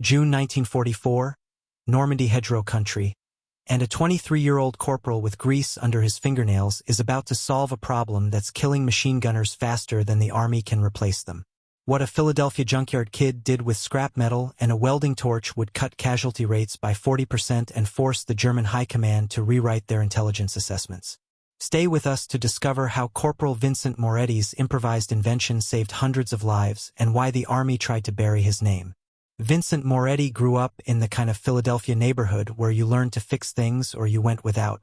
June 1944, Normandy Hedgerow country, and a 23-year-old corporal with grease under his fingernails is about to solve a problem that's killing machine gunners faster than the army can replace them. What a Philadelphia junkyard kid did with scrap metal and a welding torch would cut casualty rates by 40% and force the German High Command to rewrite their intelligence assessments. Stay with us to discover how Corporal Vincent Moretti's improvised invention saved hundreds of lives and why the army tried to bury his name. Vincent Moretti grew up in the kind of Philadelphia neighborhood where you learned to fix things or you went without.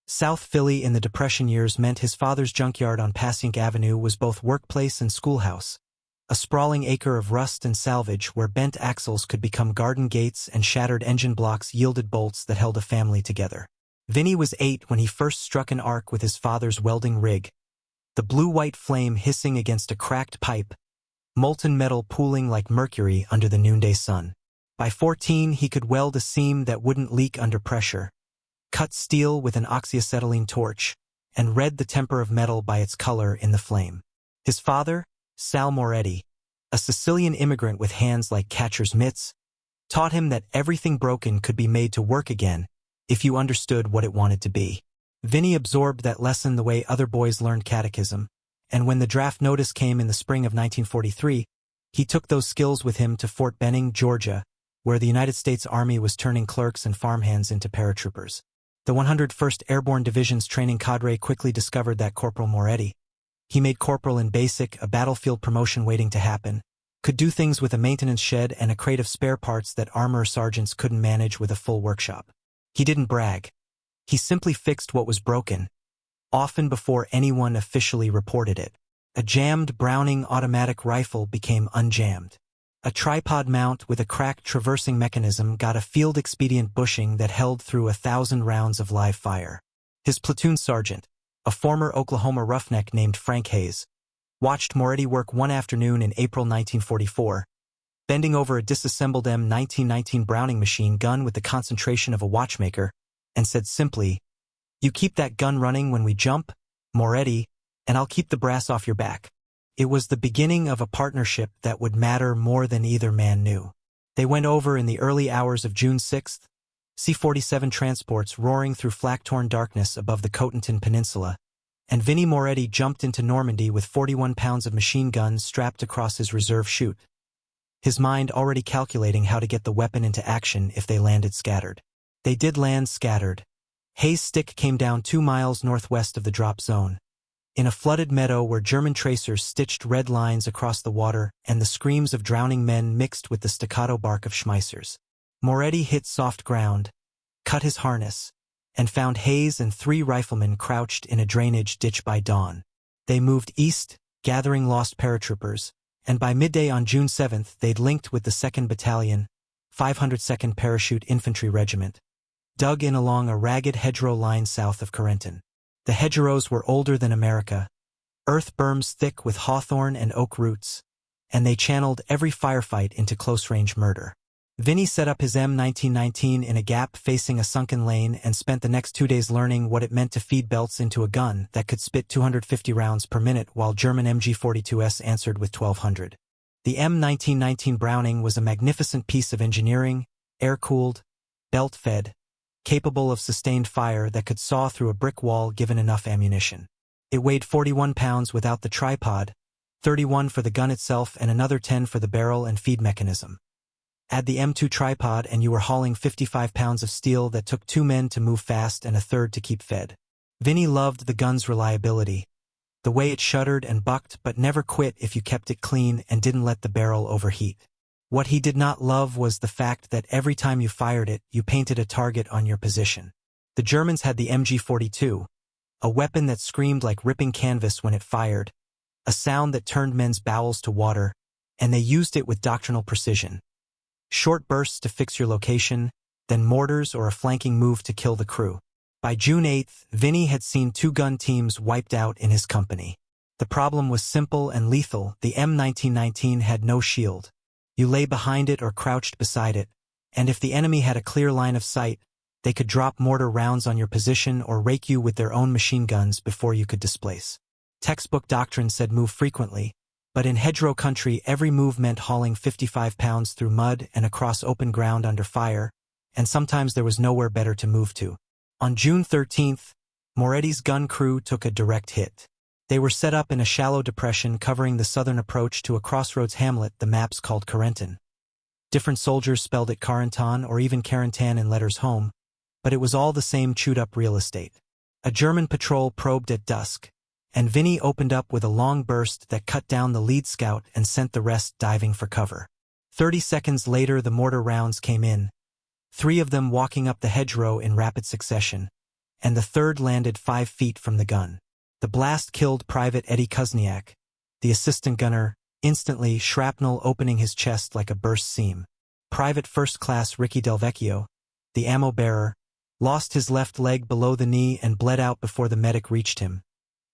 South Philly in the Depression years meant his father's junkyard on Passyunk Avenue was both workplace and schoolhouse, a sprawling acre of rust and salvage where bent axles could become garden gates and shattered engine blocks yielded bolts that held a family together. Vinny was 8 when he first struck an arc with his father's welding rig, the blue-white flame hissing against a cracked pipe, molten metal pooling like mercury under the noonday sun. By 14, he could weld a seam that wouldn't leak under pressure, cut steel with an oxyacetylene torch, and read the temper of metal by its color in the flame. His father, Sal Moretti, a Sicilian immigrant with hands like catcher's mitts, taught him that everything broken could be made to work again if you understood what it wanted to be. Vinny absorbed that lesson the way other boys learned catechism, and when the draft notice came in the spring of 1943, he took those skills with him to Fort Benning, Georgia, where the United States Army was turning clerks and farmhands into paratroopers. The 101st Airborne Division's training cadre quickly discovered that Corporal Moretti, he made corporal in basic, a battlefield promotion waiting to happen, could do things with a maintenance shed and a crate of spare parts that armor sergeants couldn't manage with a full workshop. He didn't brag. He simply fixed what was broken, often before anyone officially reported it. A jammed Browning automatic rifle became unjammed. A tripod mount with a cracked traversing mechanism got a field-expedient bushing that held through 1,000 rounds of live fire. His platoon sergeant, a former Oklahoma roughneck named Frank Hayes, watched Moretti work one afternoon in April 1944, bending over a disassembled M1919 Browning machine gun with the concentration of a watchmaker, and said simply, "You keep that gun running when we jump, Moretti, and I'll keep the brass off your back." It was the beginning of a partnership that would matter more than either man knew. They went over in the early hours of June 6th, C-47 transports roaring through flak-torn darkness above the Cotentin Peninsula, and Vinny Moretti jumped into Normandy with 41 pounds of machine guns strapped across his reserve chute, his mind already calculating how to get the weapon into action if they landed scattered. They did land scattered. Hayes' stick came down 2 miles northwest of the drop zone, in a flooded meadow where German tracers stitched red lines across the water and the screams of drowning men mixed with the staccato bark of Schmeissers. Moretti hit soft ground, cut his harness, and found Hayes and 3 riflemen crouched in a drainage ditch by dawn. They moved east, gathering lost paratroopers, and by midday on June 7th they'd linked with the 2nd Battalion, 502nd Parachute Infantry Regiment, dug in along a ragged hedgerow line south of Corentin. The hedgerows were older than America, earth berms thick with hawthorn and oak roots, and they channeled every firefight into close-range murder. Vinny set up his M1919 in a gap facing a sunken lane and spent the next 2 days learning what it meant to feed belts into a gun that could spit 250 rounds per minute while German MG-42s answered with 1,200. The M1919 Browning was a magnificent piece of engineering, air-cooled, belt-fed, capable of sustained fire that could saw through a brick wall given enough ammunition. It weighed 41 pounds without the tripod, 31 for the gun itself and another 10 for the barrel and feed mechanism. Add the M2 tripod and you were hauling 55 pounds of steel that took 2 men to move fast and a third to keep fed. Vinny loved the gun's reliability, the way it shuddered and bucked but never quit if you kept it clean and didn't let the barrel overheat. What he did not love was the fact that every time you fired it, you painted a target on your position. The Germans had the MG-42, a weapon that screamed like ripping canvas when it fired, a sound that turned men's bowels to water, and they used it with doctrinal precision. Short bursts to fix your location, then mortars or a flanking move to kill the crew. By June 8th, Vinny had seen 2 gun teams wiped out in his company. The problem was simple and lethal. The M1919 had no shield. You lay behind it or crouched beside it, and if the enemy had a clear line of sight, they could drop mortar rounds on your position or rake you with their own machine guns before you could displace. Textbook doctrine said move frequently, But in Hedgerow country, every move meant hauling 55 pounds through mud and across open ground under fire, and sometimes there was nowhere better to move to. On June 13th, Moretti's gun crew took a direct hit. They were set up in a shallow depression covering the southern approach to a crossroads hamlet the maps called Carentan. Different soldiers spelled it Carentan or even Carentan in letters home, but it was all the same chewed-up real estate. A German patrol probed at dusk, and Vinny opened up with a long burst that cut down the lead scout and sent the rest diving for cover. 30 seconds later the mortar rounds came in, 3 of them walking up the hedgerow in rapid succession, and the third landed 5 feet from the gun. The blast killed Private Eddie Kuzniak, the assistant gunner, instantly, shrapnel opening his chest like a burst seam. Private First Class Ricky Delvecchio, the ammo bearer, lost his left leg below the knee and bled out before the medic reached him,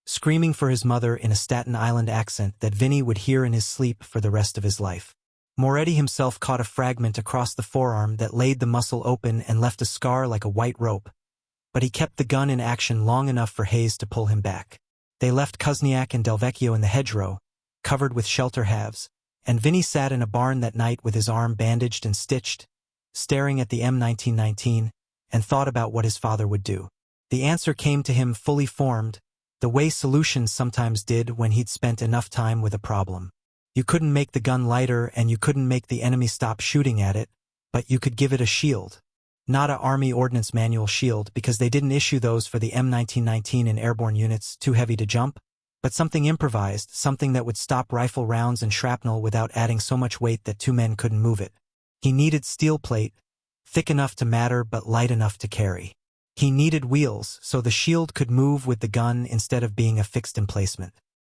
screaming for his mother in a Staten Island accent that Vinny would hear in his sleep for the rest of his life. Moretti himself caught a fragment across the forearm that laid the muscle open and left a scar like a white rope, but he kept the gun in action long enough for Hayes to pull him back. They left Kuzniak and Delvecchio in the hedgerow, covered with shelter halves, and Vinny sat in a barn that night with his arm bandaged and stitched, staring at the M1919, and thought about what his father would do. The answer came to him fully formed, the way solutions sometimes did when he'd spent enough time with a problem. You couldn't make the gun lighter and you couldn't make the enemy stop shooting at it, but you could give it a shield. Not a Army Ordnance Manual shield because they didn't issue those for the M1919 in airborne units too heavy to jump, but something improvised, something that would stop rifle rounds and shrapnel without adding so much weight that 2 men couldn't move it. He needed steel plate, thick enough to matter but light enough to carry. He needed wheels so the shield could move with the gun instead of being a fixed emplacement.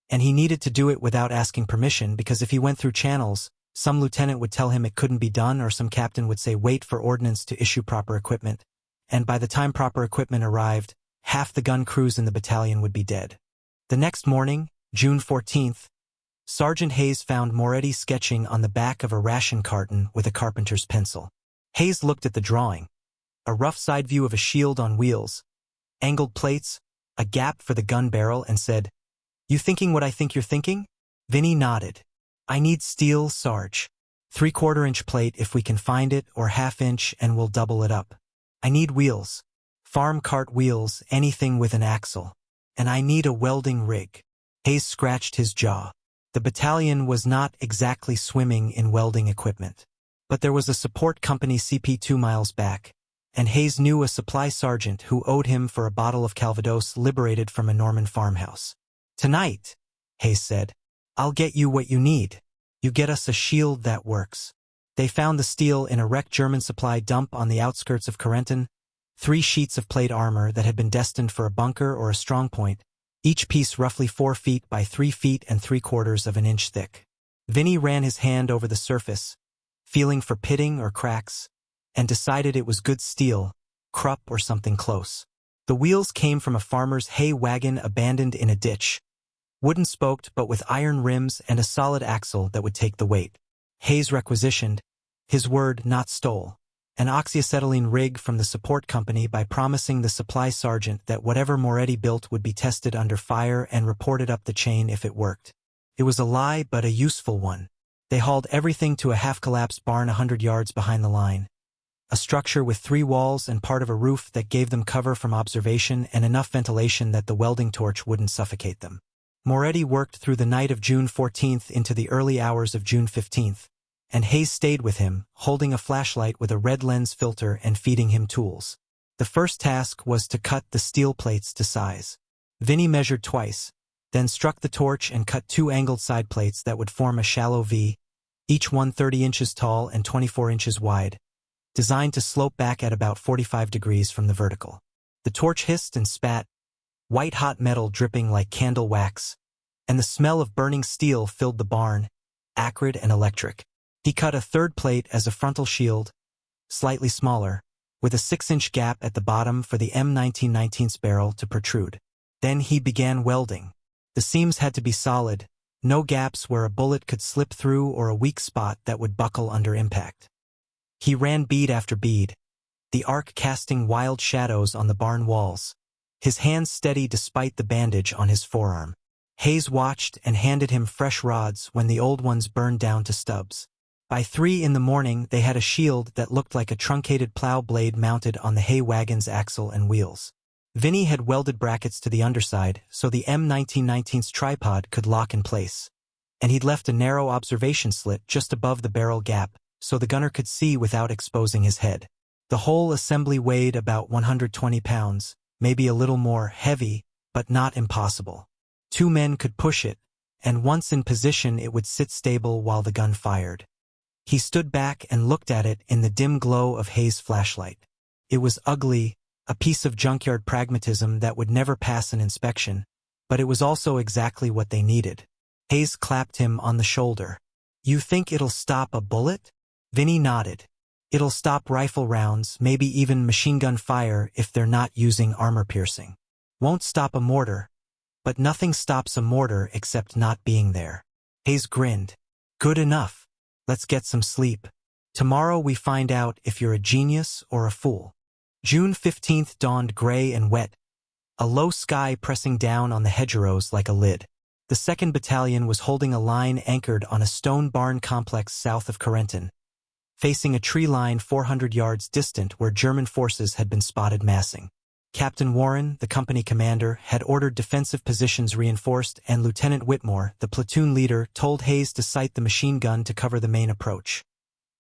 And he needed to do it without asking permission because if he went through channels, some lieutenant would tell him it couldn't be done or some captain would say wait for ordnance to issue proper equipment, and by the time proper equipment arrived, half the gun crews in the battalion would be dead. The next morning, June 14th, Sergeant Hayes found Moretti sketching on the back of a ration carton with a carpenter's pencil. Hayes looked at the drawing. A rough side view of a shield on wheels, angled plates, a gap for the gun barrel, and said, "You thinking what I think you're thinking?" Vinny nodded. "I need steel, Sarge. 3/4-inch plate if we can find it, or 1/2 inch and we'll double it up. I need wheels. Farm cart wheels, anything with an axle. And I need a welding rig." Hayes scratched his jaw. The battalion was not exactly swimming in welding equipment. But there was a support company CP 2 miles back, and Hayes knew a supply sergeant who owed him for a bottle of Calvados liberated from a Norman farmhouse. "Tonight," Hayes said, "I'll get you what you need. You get us a shield that works." They found the steel in a wrecked German supply dump on the outskirts of Carentan, 3 sheets of plate armor that had been destined for a bunker or a strongpoint, each piece roughly 4 feet by 3 feet and 3/4 of an inch thick. Vinny ran his hand over the surface, feeling for pitting or cracks, and decided it was good steel, Krupp or something close. The wheels came from a farmer's hay wagon abandoned in a ditch, wooden spoked but with iron rims and a solid axle that would take the weight. Hayes requisitioned, his word not stole, an oxyacetylene rig from the support company by promising the supply sergeant that whatever Moretti built would be tested under fire and reported up the chain if it worked. It was a lie but a useful one. They hauled everything to a half-collapsed barn 100 yards behind the line, a structure with 3 walls and part of a roof that gave them cover from observation and enough ventilation that the welding torch wouldn't suffocate them. Moretti worked through the night of June 14th into the early hours of June 15th, and Hayes stayed with him, holding a flashlight with a red lens filter and feeding him tools. The first task was to cut the steel plates to size. Vinny measured twice, then struck the torch and cut 2 angled side plates that would form a shallow V, each one 30 inches tall and 24 inches wide, designed to slope back at about 45 degrees from the vertical. The torch hissed and spat, white-hot metal dripping like candle wax, and the smell of burning steel filled the barn, acrid and electric. He cut a 3rd plate as a frontal shield, slightly smaller, with a 6-inch gap at the bottom for the M1919's barrel to protrude. Then he began welding. The seams had to be solid, no gaps where a bullet could slip through or a weak spot that would buckle under impact. He ran bead after bead, the arc casting wild shadows on the barn walls, his hands steady despite the bandage on his forearm. Hayes watched and handed him fresh rods when the old ones burned down to stubs. By 3 in the morning they had a shield that looked like a truncated plow blade mounted on the hay wagon's axle and wheels. Vinny had welded brackets to the underside so the M1919's tripod could lock in place. And he'd left a narrow observation slit just above the barrel gap so the gunner could see without exposing his head. The whole assembly weighed about 120 pounds, maybe a little more, heavy, but not impossible. 2 men could push it, and once in position it would sit stable while the gun fired. He stood back and looked at it in the dim glow of Hayes' flashlight. It was ugly, a piece of junkyard pragmatism that would never pass an inspection, but it was also exactly what they needed. Hayes clapped him on the shoulder. "You think it'll stop a bullet?" Vinny nodded. "It'll stop rifle rounds, maybe even machine gun fire if they're not using armor piercing. Won't stop a mortar. But nothing stops a mortar except not being there." Hayes grinned. "Good enough. Let's get some sleep. Tomorrow we find out if you're a genius or a fool." June 15th dawned gray and wet, a low sky pressing down on the Hedgerows like a lid. The 2nd Battalion was holding a line anchored on a stone barn complex south of Corentin, facing a tree line 400 yards distant where German forces had been spotted massing. Captain Warren, the company commander, had ordered defensive positions reinforced, and Lieutenant Whitmore, the platoon leader, told Hayes to sight the machine gun to cover the main approach,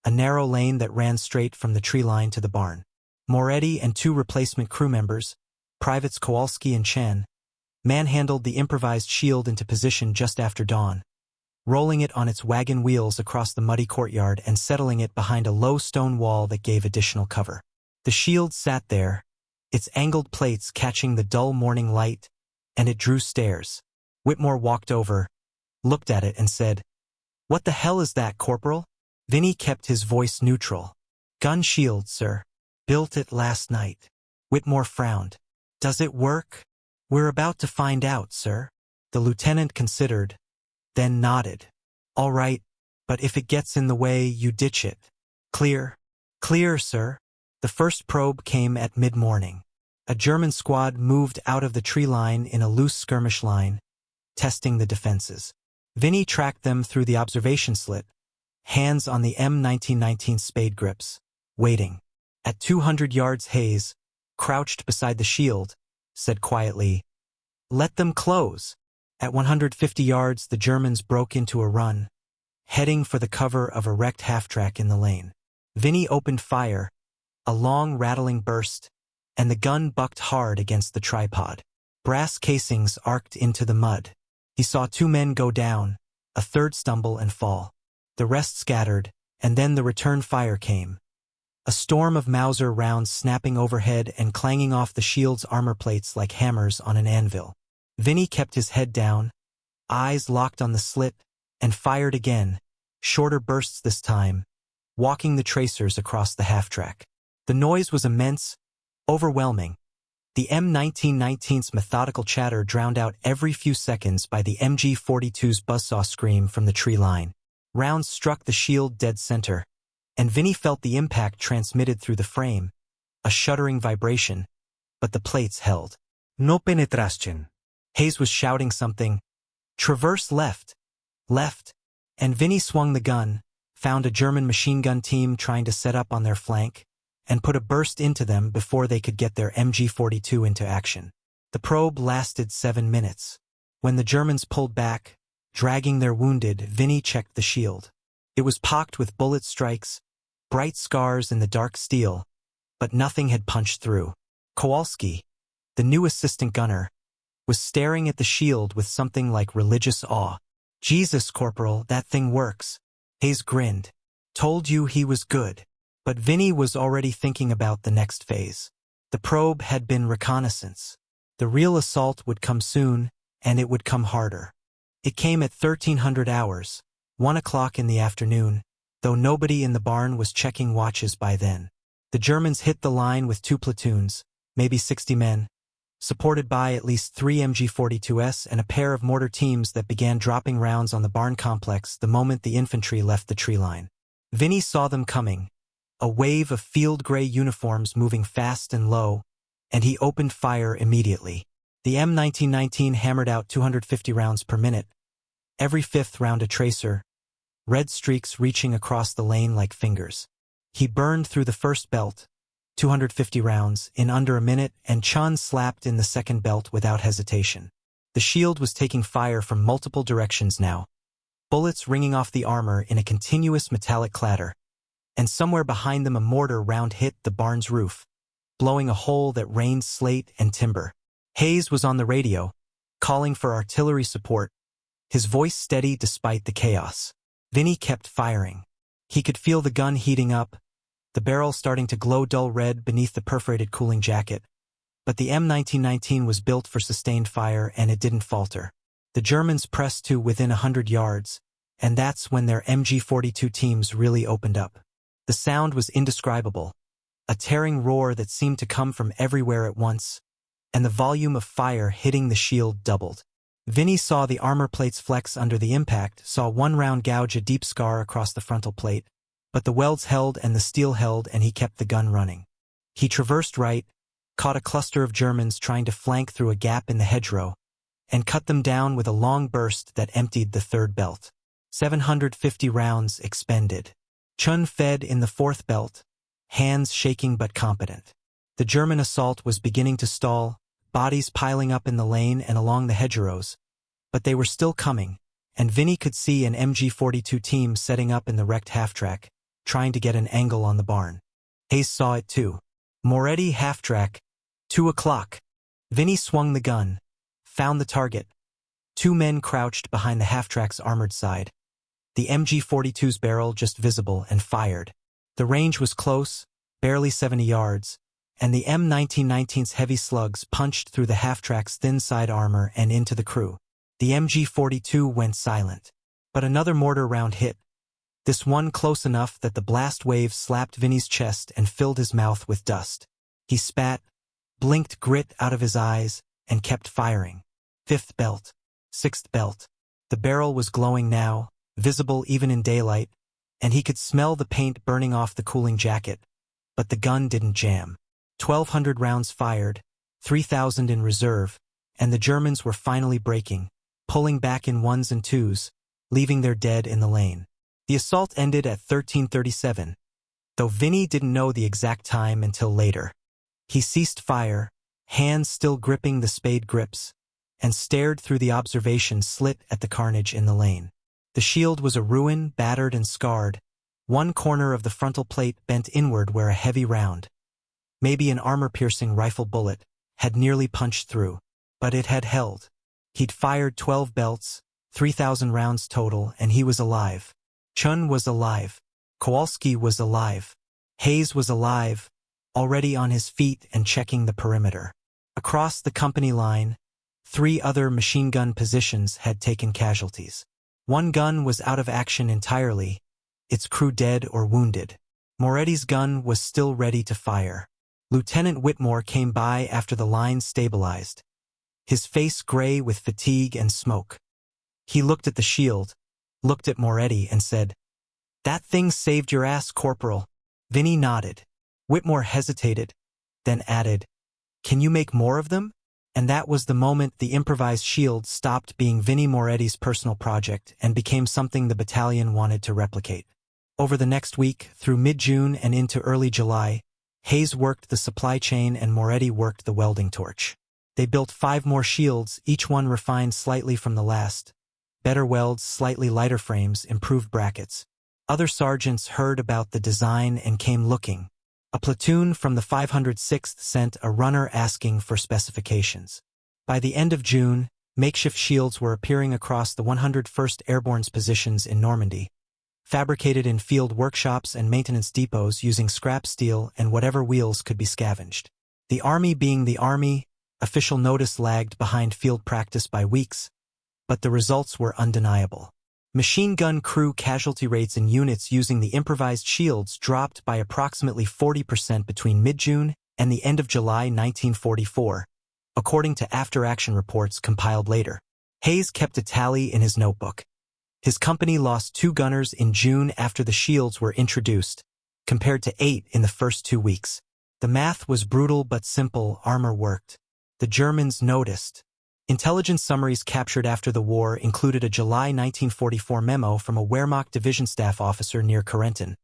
a narrow lane that ran straight from the tree line to the barn. Moretti and 2 replacement crew members, Privates Kowalski and Chen, manhandled the improvised shield into position just after dawn, rolling it on its wagon wheels across the muddy courtyard and settling it behind a low stone wall that gave additional cover. The shield sat there, its angled plates catching the dull morning light, and it drew stares. Whitmore walked over, looked at it and said, "What the hell is that, Corporal?" Vinny kept his voice neutral. "Gun shield, sir. Built it last night." Whitmore frowned. "Does it work?" "We're about to find out, sir." The lieutenant considered, then nodded. "All right, but if it gets in the way, you ditch it." "Clear." "Clear, sir." The first probe came at mid-morning. A German squad moved out of the tree line in a loose skirmish line, testing the defenses. Vinny tracked them through the observation slit, hands on the M1919 spade grips, waiting. At 200 yards, Hayes, crouched beside the shield, said quietly, "Let them close." At 150 yards, the Germans broke into a run, heading for the cover of a wrecked half-track in the lane. Vinny opened fire, a long rattling burst, and the gun bucked hard against the tripod. Brass casings arced into the mud. He saw 2 men go down, a third stumble and fall. The rest scattered, and then the return fire came. A storm of Mauser rounds snapping overhead and clanging off the shield's armor plates like hammers on an anvil. Vinny kept his head down, eyes locked on the slit, and fired again, shorter bursts this time, walking the tracers across the half-track. The noise was immense, overwhelming. The M1919's methodical chatter drowned out every few seconds by the MG-42's buzzsaw scream from the tree line. Rounds struck the shield dead center, and Vinny felt the impact transmitted through the frame, a shuddering vibration, but the plates held. "No penetración." Hayes was shouting something. "Traverse left, left," and Vinny swung the gun, found a German machine gun team trying to set up on their flank, and put a burst into them before they could get their MG-42 into action. The probe lasted 7 minutes. When the Germans pulled back, dragging their wounded, Vinny checked the shield. It was pocked with bullet strikes, bright scars in the dark steel, but nothing had punched through. Kowalski, the new assistant gunner, was staring at the shield with something like religious awe. "Jesus, Corporal, that thing works." Hayes grinned. "Told you he was good." But Vinny was already thinking about the next phase. The probe had been reconnaissance. The real assault would come soon, and it would come harder. It came at 1300 hours, 1 o'clock in the afternoon, though nobody in the barn was checking watches by then. The Germans hit the line with 2 platoons, maybe 60 men, supported by at least 3 MG-42s and a pair of mortar teams that began dropping rounds on the barn complex the moment the infantry left the tree line. Vinny saw them coming, a wave of field gray uniforms moving fast and low, and he opened fire immediately. The M1919 hammered out 250 rounds per minute, every fifth round a tracer, red streaks reaching across the lane like fingers. He burned through the first belt, 250 rounds, in under a minute, and Chun slapped in the second belt without hesitation. The shield was taking fire from multiple directions now, bullets ringing off the armor in a continuous metallic clatter, and somewhere behind them a mortar round hit the barn's roof, blowing a hole that rained slate and timber. Hayes was on the radio, calling for artillery support, his voice steady despite the chaos. Vinny kept firing. He could feel the gun heating up, the barrel starting to glow dull red beneath the perforated cooling jacket. But the M1919 was built for sustained fire, and it didn't falter. The Germans pressed to within 100 yards, and that's when their MG-42 teams really opened up. The sound was indescribable, a tearing roar that seemed to come from everywhere at once, and the volume of fire hitting the shield doubled. Vinny saw the armor plates flex under the impact, saw one round gouge a deep scar across the frontal plate, but the welds held and the steel held, and he kept the gun running. He traversed right, caught a cluster of Germans trying to flank through a gap in the hedgerow, and cut them down with a long burst that emptied the third belt. 750 rounds expended. Chun fed in the fourth belt, hands shaking but competent. The German assault was beginning to stall, bodies piling up in the lane and along the hedgerows, but they were still coming, and Vinny could see an MG-42 team setting up in the wrecked half-track, trying to get an angle on the barn. Hayes saw it too. Moretti half-track, 2 o'clock. Vinny swung the gun, found the target. 2 men crouched behind the half-track's armored side. The MG-42's barrel just visible, and fired. The range was close, barely 70 yards, and the M1919's heavy slugs punched through the half-track's thin side armor and into the crew. The MG-42 went silent. But another mortar round hit, this one close enough that the blast wave slapped Vinny's chest and filled his mouth with dust. He spat, blinked grit out of his eyes, and kept firing. 5th belt. 6th belt. The barrel was glowing now, visible even in daylight, and he could smell the paint burning off the cooling jacket. But the gun didn't jam. 1,200 rounds fired, 3,000 in reserve, and the Germans were finally breaking, pulling back in ones and twos, leaving their dead in the lane. The assault ended at 13:37, though Vinny didn't know the exact time until later. He ceased fire, hands still gripping the spade grips, and stared through the observation slit at the carnage in the lane. The shield was a ruin, battered and scarred, one corner of the frontal plate bent inward where a heavy round, maybe an armor-piercing rifle bullet, had nearly punched through. But it had held. He'd fired 12 belts, 3,000 rounds total, and he was alive. Chun was alive. Kowalski was alive. Hayes was alive, already on his feet and checking the perimeter. Across the company line, 3 other machine gun positions had taken casualties. 1 gun was out of action entirely, its crew dead or wounded. Moretti's gun was still ready to fire. Lieutenant Whitmore came by after the line stabilized, his face gray with fatigue and smoke. He looked at the shield, looked at Moretti, and said, "That thing saved your ass, Corporal." Vinny nodded. Whitmore hesitated, then added, "Can you make more of them?" And that was the moment the improvised shield stopped being Vinny Moretti's personal project and became something the battalion wanted to replicate. Over the next week, through mid-June and into early July, Hayes worked the supply chain and Moretti worked the welding torch. They built 5 more shields, each one refined slightly from the last. Better welds, slightly lighter frames, improved brackets. Other sergeants heard about the design and came looking. A platoon from the 506th sent a runner asking for specifications. By the end of June, makeshift shields were appearing across the 101st Airborne's positions in Normandy, fabricated in field workshops and maintenance depots using scrap steel and whatever wheels could be scavenged. The Army being the Army, official notice lagged behind field practice by weeks, but the results were undeniable. Machine gun crew casualty rates in units using the improvised shields dropped by approximately 40% between mid-June and the end of July 1944, according to after-action reports compiled later. Hayes kept a tally in his notebook. His company lost 2 gunners in June after the shields were introduced, compared to 8 in the first 2 weeks. The math was brutal but simple. Armor worked. The Germans noticed. Intelligence summaries captured after the war included a July 1944 memo from a Wehrmacht division staff officer near Carentan,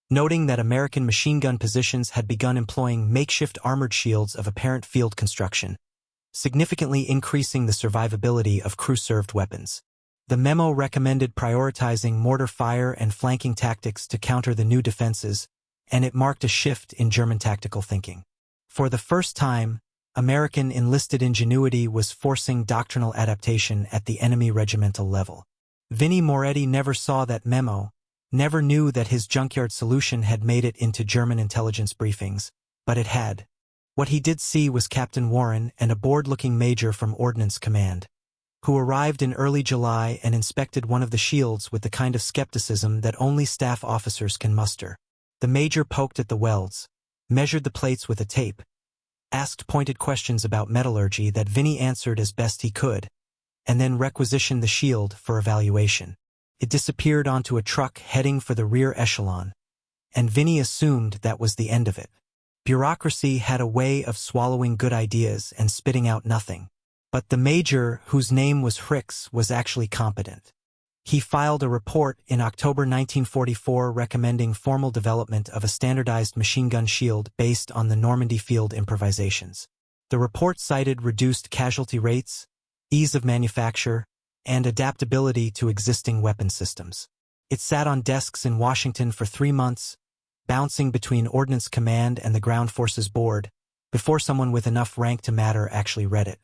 noting that American machine gun positions had begun employing makeshift armored shields of apparent field construction, significantly increasing the survivability of crew-served weapons. The memo recommended prioritizing mortar fire and flanking tactics to counter the new defenses, and it marked a shift in German tactical thinking. For the first time, American enlisted ingenuity was forcing doctrinal adaptation at the enemy regimental level. Vinnie Moretti never saw that memo, never knew that his Junkyard solution had made it into German intelligence briefings, but it had. What he did see was Captain Warren and a bored-looking major from Ordnance Command, who arrived in early July and inspected one of the shields with the kind of skepticism that only staff officers can muster. The major poked at the welds, measured the plates with a tape, asked pointed questions about metallurgy that Vinnie answered as best he could, and then requisitioned the shield for evaluation. It disappeared onto a truck heading for the rear echelon, and Vinnie assumed that was the end of it. Bureaucracy had a way of swallowing good ideas and spitting out nothing. But the major, whose name was Hricks, was actually competent. He filed a report in October 1944 recommending formal development of a standardized machine gun shield based on the Normandy field improvisations. The report cited reduced casualty rates, ease of manufacture, and adaptability to existing weapon systems. It sat on desks in Washington for 3 months, bouncing between Ordnance Command and the Ground Forces Board, before someone with enough rank to matter actually read it.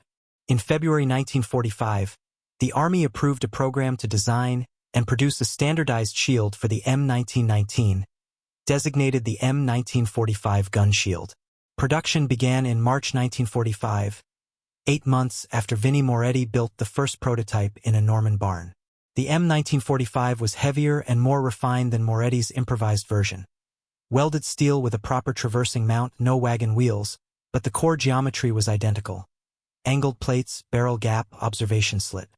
In February 1945, the Army approved a program to design and produce a standardized shield for the M1919, designated the M1945 gun shield. Production began in March 1945, 8 months after Vinnie Moretti built the first prototype in a Norman barn. The M1945 was heavier and more refined than Moretti's improvised version. Welded steel with a proper traversing mount, no wagon wheels, but the core geometry was identical. Angled plates, barrel gap, observation slit.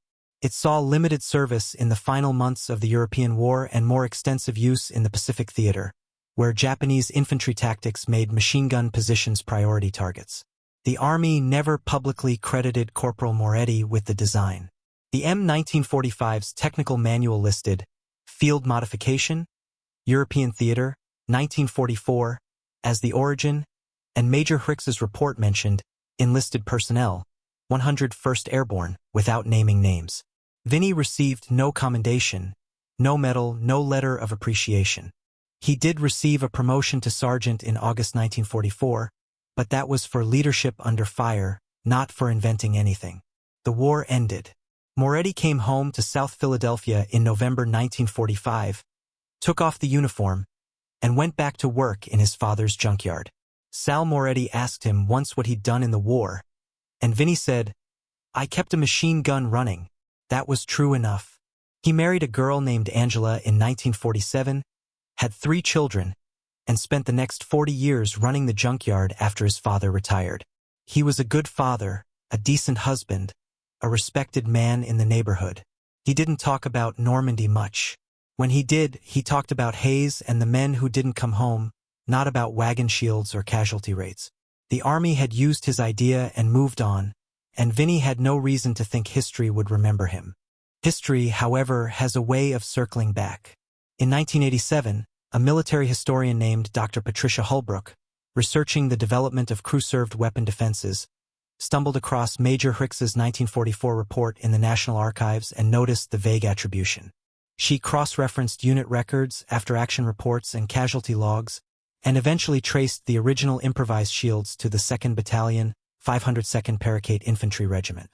It saw limited service in the final months of the European War and more extensive use in the Pacific Theater, where Japanese infantry tactics made machine gun positions priority targets. The Army never publicly credited Corporal Moretti with the design. The M1945's technical manual listed Field Modification, European Theater, 1944, as the origin, and Major Hricks's report mentioned enlisted personnel, 101st Airborne, without naming names. Vinnie received no commendation, no medal, no letter of appreciation. He did receive a promotion to sergeant in August 1944, but that was for leadership under fire, not for inventing anything. The war ended. Moretti came home to South Philadelphia in November 1945, took off the uniform, and went back to work in his father's junkyard. Sal Moretti asked him once what he'd done in the war, and Vinnie said, "I kept a machine gun running. That was true enough." He married a girl named Angela in 1947, had 3 children, and spent the next 40 years running the junkyard after his father retired. He was a good father, a decent husband, a respected man in the neighborhood. He didn't talk about Normandy much. When he did, he talked about Hayes and the men who didn't come home, not about wagon shields or casualty rates. The Army had used his idea and moved on, and Vinnie had no reason to think history would remember him. History, however, has a way of circling back. In 1987, a military historian named Dr. Patricia Holbrook, researching the development of crew-served weapon defenses, stumbled across Major Hricks's 1944 report in the National Archives and noticed the vague attribution. She cross-referenced unit records, after-action reports, and casualty logs, and eventually traced the original improvised shields to the 2nd Battalion, 502nd Paracate Infantry Regiment.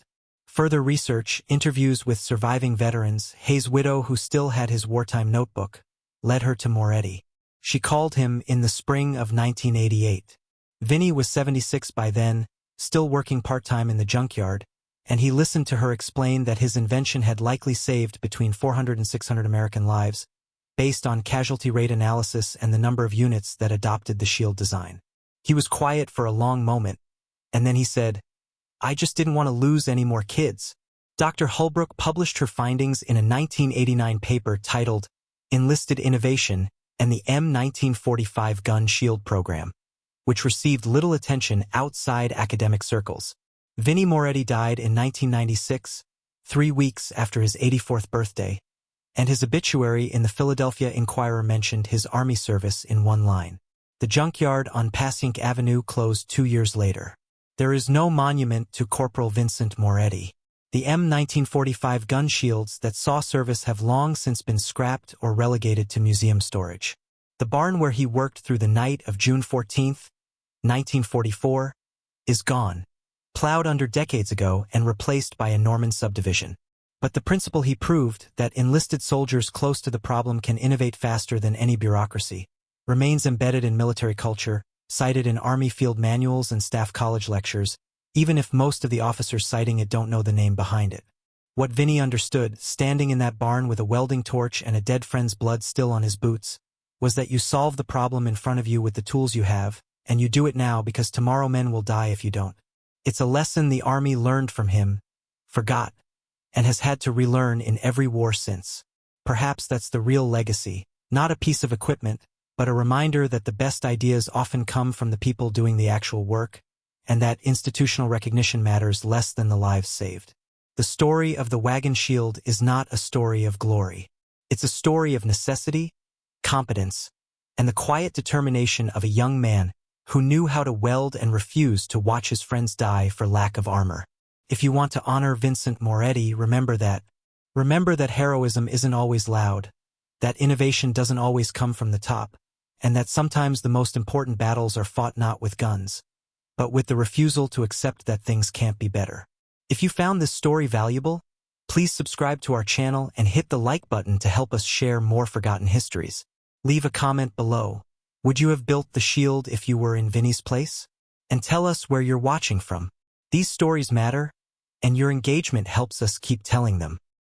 Further research, interviews with surviving veterans, Hayes' widow who still had his wartime notebook, led her to Moretti. She called him in the spring of 1988. Vinnie was 76 by then, still working part-time in the junkyard, and he listened to her explain that his invention had likely saved between 400 and 600 American lives, based on casualty rate analysis and the number of units that adopted the shield design. He was quiet for a long moment, and then he said, "I just didn't want to lose any more kids." Dr. Holbrook published her findings in a 1989 paper titled Enlisted Innovation and the M1945 Gun Shield Program, which received little attention outside academic circles. Vinnie Moretti died in 1996, 3 weeks after his 84th birthday, and his obituary in the Philadelphia Inquirer mentioned his Army service in one line. The Junkyard on Passyunk Avenue closed 2 years later. There is no monument to Corporal Vincent Moretti. The M1945 gun shields that saw service have long since been scrapped or relegated to museum storage. The barn where he worked through the night of June 14, 1944, is gone, plowed under decades ago and replaced by a Norman subdivision. But the principle he proved, that enlisted soldiers close to the problem can innovate faster than any bureaucracy, remains embedded in military culture, cited in Army field manuals and staff college lectures, even if most of the officers citing it don't know the name behind it. What Vinnie understood, standing in that barn with a welding torch and a dead friend's blood still on his boots, was that you solve the problem in front of you with the tools you have, and you do it now because tomorrow men will die if you don't. It's a lesson the Army learned from him, forgot, and has had to relearn in every war since. Perhaps that's the real legacy, not a piece of equipment, but a reminder that the best ideas often come from the people doing the actual work, and that institutional recognition matters less than the lives saved. The story of the wagon shield is not a story of glory. It's a story of necessity, competence, and the quiet determination of a young man who knew how to weld and refused to watch his friends die for lack of armor. If you want to honor Vincent Moretti, remember that heroism isn't always loud, that innovation doesn't always come from the top, and that sometimes the most important battles are fought not with guns, but with the refusal to accept that things can't be better. If you found this story valuable, please subscribe to our channel and hit the like button to help us share more forgotten histories. Leave a comment below. Would you have built the shield if you were in Vinnie's place? And tell us where you're watching from. These stories matter, and your engagement helps us keep telling them.